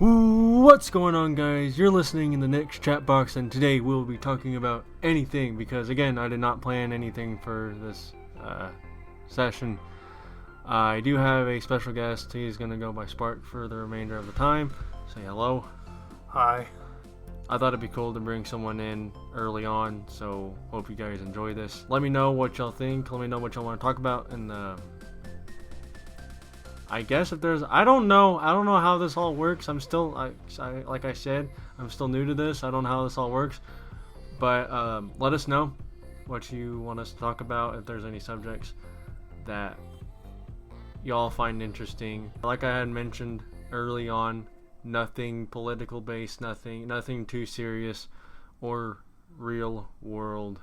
What's going on, guys? You're listening in the next chat box, and today we'll be talking about anything because, again, I did not plan anything for this session. I do have a special guest. He's going to go by Spark for the remainder of the time. Say hello. Hi. I thought it'd be cool to bring someone in early on, so hope you guys enjoy this. Let me know what y'all think. Let me know what y'all want to talk about, and I guess if there's, I don't know how this all works. I'm still, like I said, I'm still new to this. I don't know how this all works, but let us know what you want us to talk about. If there's any subjects that y'all find interesting, like I had mentioned early on, nothing political based, nothing too serious, or real world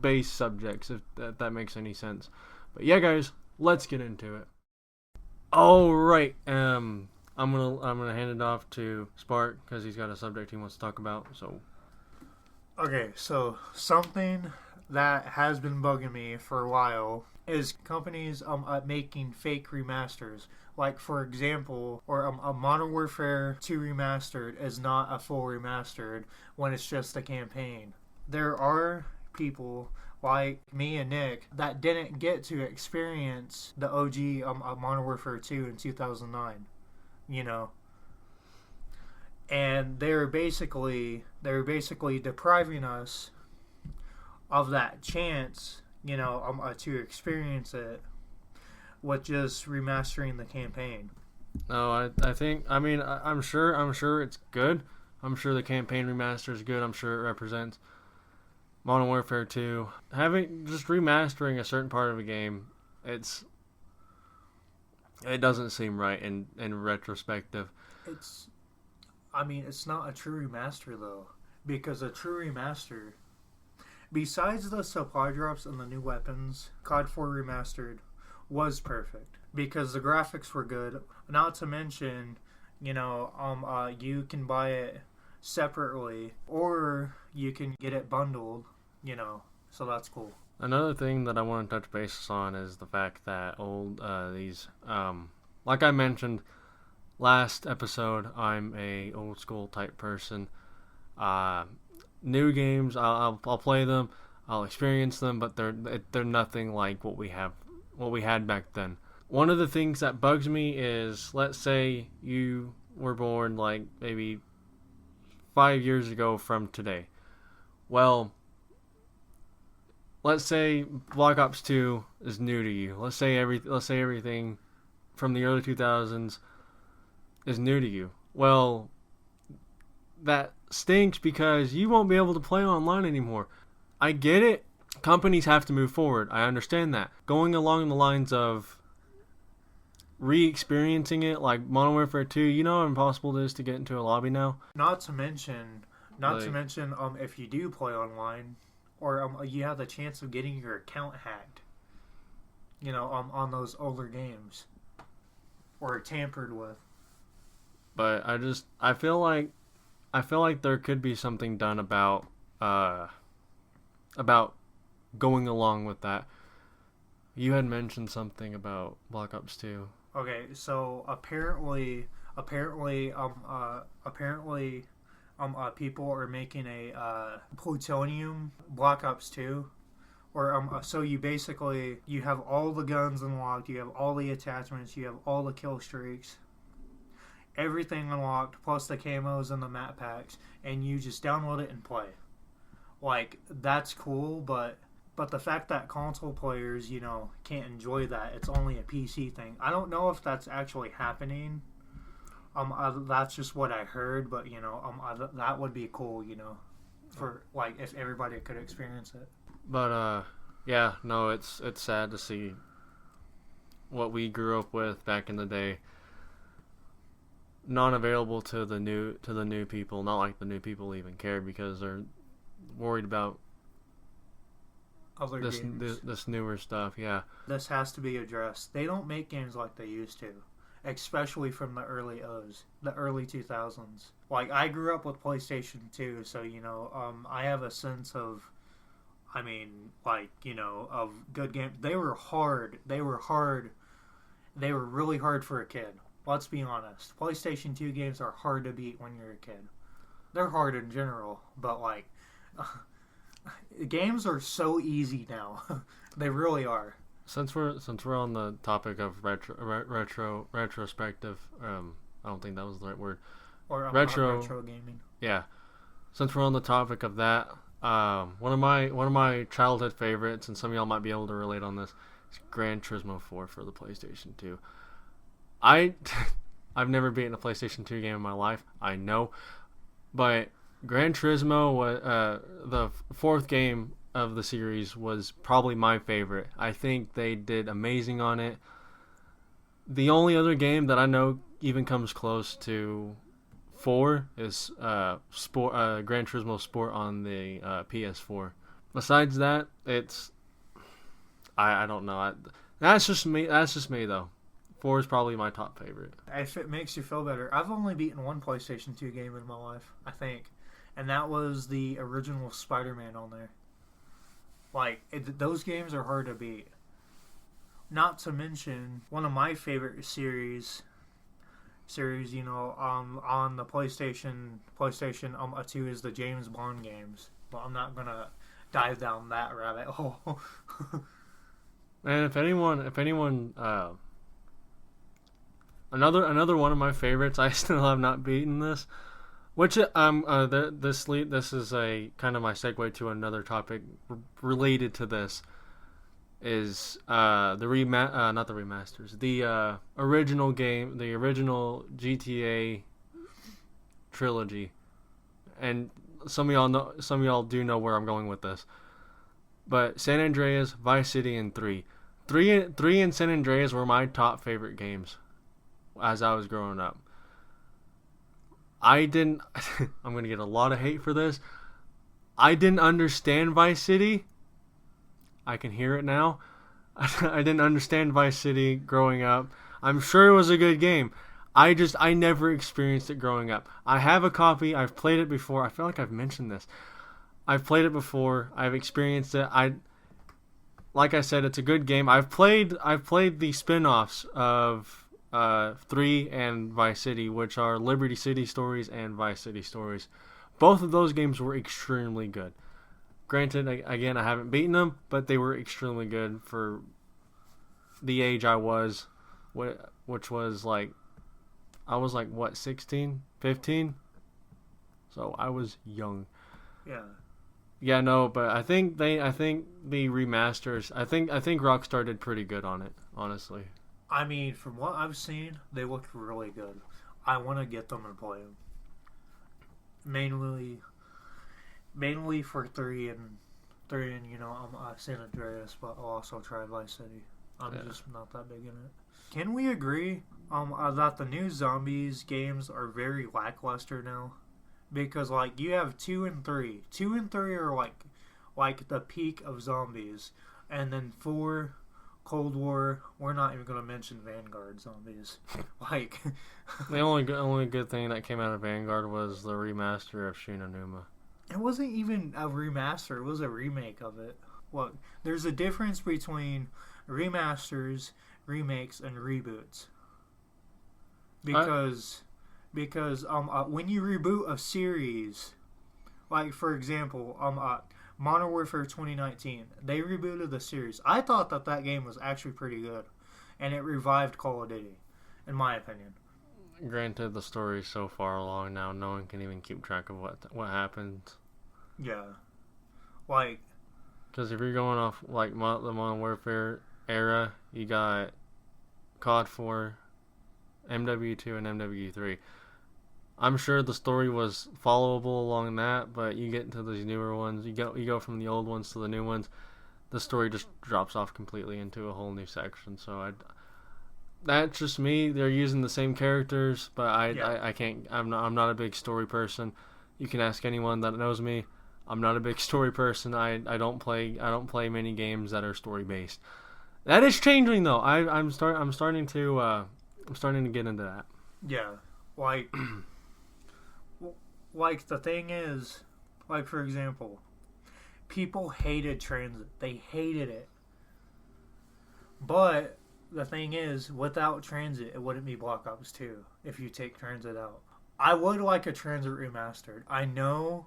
based subjects, if that makes any sense. But yeah, guys. Let's get into it. All right. I'm gonna hand it off to Spark because he's got a subject he wants to talk about. So. Okay, so something that has been bugging me for a while is companies making fake remasters. Like, for example, a Modern Warfare 2 remastered is not a full remastered when it's just a campaign. There are people like me and Nick that didn't get to experience the OG Modern Warfare 2 in 2009, and they're basically depriving us of that chance, to experience it with just remastering the campaign. No, I'm sure it's good. I'm sure the campaign remaster is good. I'm sure it represents Modern Warfare 2, just remastering a certain part of a game, it doesn't seem right in retrospective. It's not a true remaster though, because a true remaster, besides the supply drops and the new weapons, COD 4 Remastered was perfect because the graphics were good. Not to mention, you can buy it separately like you can get it bundled, so that's cool. Another thing that I want to touch base on is the fact that like I mentioned last episode, I'm a old school type person. New games, I'll play them, I'll experience them, but they're nothing like what we had back then. One of the things that bugs me is, let's say you were born like maybe 5 years ago from today. Well, let's say Black Ops 2 is new to you. Let's say everything from the early 2000s is new to you. Well, that stinks because you won't be able to play online anymore. I get it. Companies have to move forward. I understand that. Going along the lines of re-experiencing it, like Modern Warfare 2, you know how impossible it is to get into a lobby now? Not to mention, if you do play online, or you have the chance of getting your account hacked, on those older games, or tampered with. But I feel like there could be something done about going along with that. You had mentioned something about Black Ops 2. Okay, so apparently, people are making a plutonium Black Ops 2, or so you have all the guns unlocked, you have all the attachments, you have all the kill streaks, everything unlocked, plus the camos and the map packs, and you just download it and play. Like, that's cool, but the fact that console players, can't enjoy that, it's only a PC thing. I don't know if that's actually happening. That's just what I heard, but that would be cool, for like if everybody could experience it. But yeah, no, it's sad to see what we grew up with back in the day not available to the new people. Not like the new people even cared because they're worried about other games. This newer stuff. Yeah, this has to be addressed. They don't make games like they used to. Especially from the early 2000s. Like, I grew up with PlayStation 2, so, I have a sense of, of good games. They were hard. They were really hard for a kid. let's be honest. PlayStation 2 games are hard to beat when you're a kid. They're hard in general, but like games are so easy now. They really are. Since we're on the topic of retrospective, I don't think that was the right word. Or retro gaming. Yeah. Since we're on the topic of that, one of my childhood favorites, and some of y'all might be able to relate on this, is Gran Turismo 4 for the PlayStation 2. I've never beaten a PlayStation 2 game in my life. I know, but Gran Turismo was the fourth game of the series was probably my favorite. I think they did amazing on it. The only other game that I know even comes close to 4 is Gran Turismo Sport on the PS4. Besides that, it's I don't know. That's just me. That's just me though. 4 is probably my top favorite. If it makes you feel better, I've only beaten one PlayStation 2 game in my life, I think, and that was the original Spider-Man on there. Like those games are hard to beat. Not to mention one of my favorite series, you know, on the PlayStation 2 is the James Bond games. But I'm not gonna dive down that rabbit hole. And if anyone, another one of my favorites, I still have not beaten this, which this is a kind of my segue to another topic related to this. Is not the remasters, the original game, the original GTA trilogy, and some of y'all do know where I'm going with this. But San Andreas, Vice City, and 3 and San Andreas were my top favorite games as I was growing up. I'm gonna get a lot of hate for this. I didn't understand Vice City. I can hear it now. I didn't understand Vice City growing up. I'm sure it was a good game. I never experienced it growing up. I have a copy. I've played it before. I feel like I've mentioned this. I've played it before. I've experienced it. Like I said, it's a good game. I've played the spin-offs of 3 and Vice City, which are Liberty City Stories and Vice City Stories. Both of those games were extremely good. Granted, again, I haven't beaten them, but they were extremely good for the age I was, which was like, I was like, what, 16, 15? So I was young. Yeah. Yeah, no, but I think the remasters, I think Rockstar did pretty good on it, honestly. I mean, from what I've seen, they looked really good. I want to get them and play them. Mainly for 3 and you know, San Andreas, but I'll also try Vice City. I'm just not that big in it. Can we agree that the new Zombies games are very lackluster now? Because like you have 2 and 3. 2 and 3 are like the peak of Zombies, and then 4, Cold War. We're not even gonna mention Vanguard Zombies. Like the only good thing that came out of Vanguard was the remaster of Shinonuma. It wasn't even a remaster. It was a remake of it. Look, there's a difference between remasters, remakes, and reboots. Because when you reboot a series, like for example, Modern Warfare 2019, they rebooted the series. I thought that game was actually pretty good, and it revived Call of Duty, in my opinion. Granted, the story's so far along now, no one can even keep track of what happened. Yeah, like, because if you're going off like the Modern Warfare era, you got COD 4, MW2, and MW3. I'm sure the story was followable along that, but you get into these newer ones, you go from the old ones to the new ones, the story just drops off completely into a whole new section. So that's just me. They're using the same characters, but I can't. I'm not a big story person. You can ask anyone that knows me. I'm not a big story person. I don't play many games that are story based. That is changing though. I'm starting to get into that. Yeah, like like the thing is, like for example, people hated Transit. They hated it. But the thing is, without transit, it wouldn't be Black Ops 2 if you take transit out. I would like a transit remastered. I know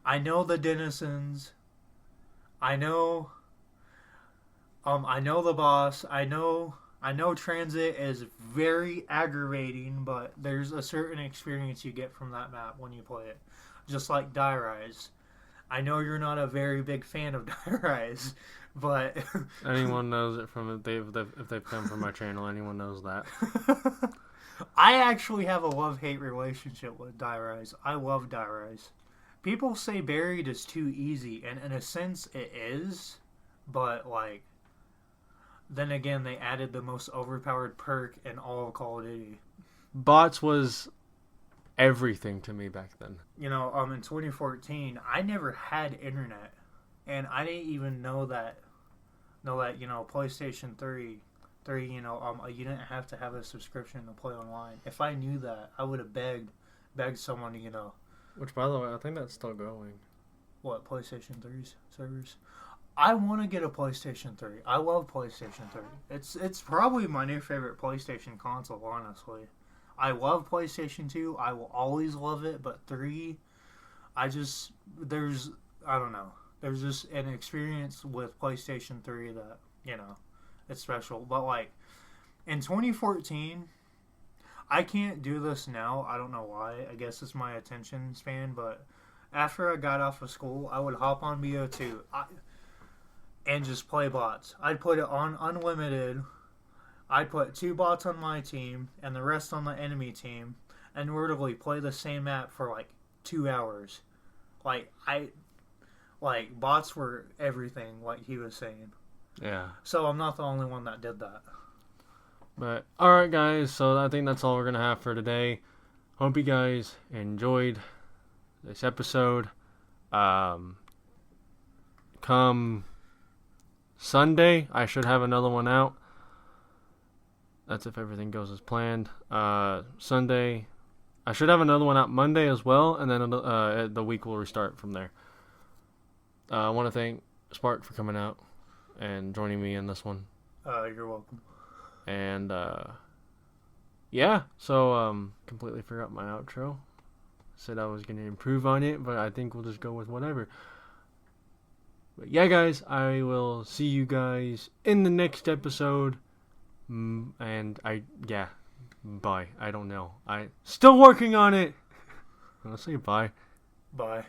the denizens. I know the boss. I know transit is very aggravating, but there's a certain experience you get from that map when you play it. Just like Die Rise. I know you're not a very big fan of Die Rise, but anyone knows it from if they've come from my channel. Anyone knows that. I actually have a love-hate relationship with Die Rise. I love Die Rise. People say Buried is too easy, and in a sense it is, but like, then again, they added the most overpowered perk in all of Call of Duty. Bots was everything to me back then. In 2014, I never had internet, and I didn't even know that PlayStation 3, you didn't have to have a subscription to play online. If I knew that, I would have begged someone to, Which, by the way, I think that's still going. What, PlayStation 3's servers? I want to get a PlayStation 3. I love PlayStation 3. It's probably my new favorite PlayStation console, honestly. I love PlayStation 2. I will always love it, but 3, I don't know. There's just an experience with PlayStation 3 that, it's special. But, like, in 2014, I can't do this now. I don't know why. I guess it's my attention span, but after I got off of school, I would hop on BO2 and just play bots. I'd put it on unlimited. I'd put 2 bots on my team and the rest on the enemy team, and literally play the same map for like 2 hours. Bots were everything, like he was saying. Yeah. So I'm not the only one that did that. But alright guys, so I think that's all we're gonna have for today. Hope you guys enjoyed this episode. Come Sunday, I should have another one out. That's if everything goes as planned. Sunday, I should have another one out Monday as well, and then the week will restart from there. I want to thank Spark for coming out and joining me in this one. You're welcome. And yeah, so completely forgot my outro. Said I was gonna improve on it, but I think we'll just go with whatever. But yeah, guys, I will see you guys in the next episode. And bye. I don't know. I still working on it. I'll say bye. Bye.